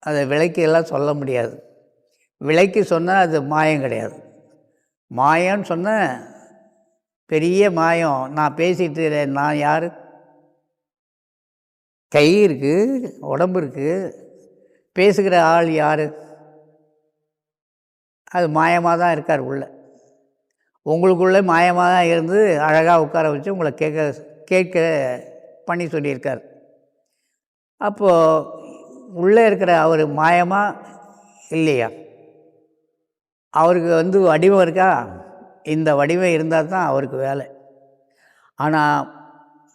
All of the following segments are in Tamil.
அதை விலைக்கு எல்லாம் சொல்ல முடியாது. விலைக்கு சொன்னால் அது மாயம் கிடையாது. மாயம்னு சொன்னால் பெரிய மாயம். நான் பேசிட்டு நான் யார்? கை இருக்குது, உடம்பு இருக்குது, பேசுகிற ஆள் யார்? அது மாயமாக தான் இருக்கார் உள்ள. உங்களுக்குள்ளே மாயமாக தான் இருந்து அழகாக உட்கார வச்சு உங்களை கேட்க பண்ணி சொல்லியிருக்கார். அப்போது உள்ளே இருக்கிற அவர் மாயமாக இல்லையா? அவருக்கு வடிவம் இருக்கா? இந்த வடிவம் இருந்தால் தான் அவருக்கு வேலை. ஆனால்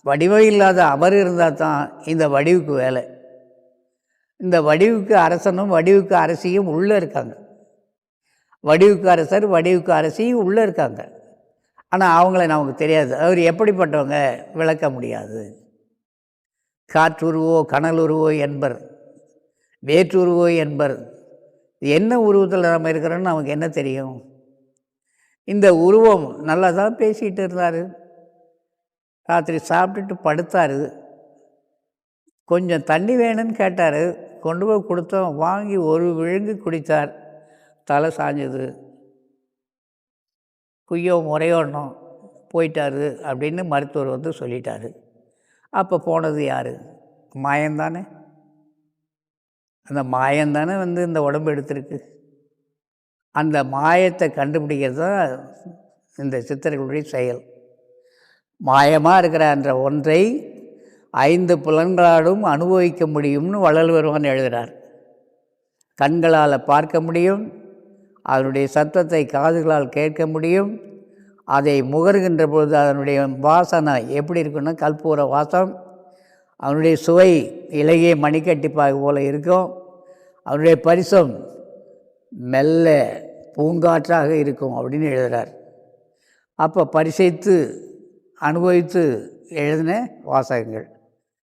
வடிவம் இல்லாத அவர் இருந்தால் தான் இந்த வடிவுக்கு வேலை. இந்த வடிவுக்கு அரசனும் வடிவுக்கு அரசியும் உள்ளே இருக்காங்க. வடிவுக்கு அரசர் வடிவுக்கு அரசியும் உள்ளே இருக்காங்க. ஆனால் அவங்கள நமக்கு தெரியாது. அவர் எப்படிப்பட்டவங்க விளக்க முடியாது. காற்றுருவோ கனலுருவோ என்பர், வேற்றுருவோ என்பர். என்ன உருவத்தில் நம்ம இருக்கிறோன்னு நமக்கு என்ன தெரியும்? இந்த உருவம் நல்லா தான் பேசிகிட்டு இருந்தார். ராத்திரி சாப்பிட்டுட்டு படுத்தார். கொஞ்சம் தண்ணி வேணும்னு கேட்டார். கொண்டு போய் கொடுத்தோம். வாங்கி ஒரு விழுங்கு குடித்தார். தலை சாஞ்சது. குய்யோ முறையோடணும் போயிட்டார் அப்படின்னு மருத்துவர் சொல்லிட்டார். அப்போ போனது யார்? மாயந்தானே. அந்த மாயந்தானே இந்த உடம்பு எடுத்திருக்கு. அந்த மாயத்தை கண்டுபிடிக்கிறது தான் இந்த சித்தர்களுடைய செயல். மாயமாக இருக்கிற அந்த ஒன்றை 5 புலன்களாலும் அனுபவிக்க முடியும்னு வள்ளல்பெருமான் எழுதுகிறார். கண்களால் பார்க்க முடியும், அதனுடைய சத்தத்தை காதுகளால் கேட்க முடியும். அதை முகர்கின்ற பொழுது அதனுடைய வாசனை எப்படி இருக்குன்னா கற்பூர வாசம். அதனுடைய சுவை இலகிய மணிக்கட்டிப்பாக போல இருக்கும். அதனுடைய பரிசம் மெல்ல பூங்காற்றாக இருக்கும் அப்படின்னு எழுதுகிறார். அப்போ பரிசைத்து அனுபவித்து எழுதின வாசகங்கள்.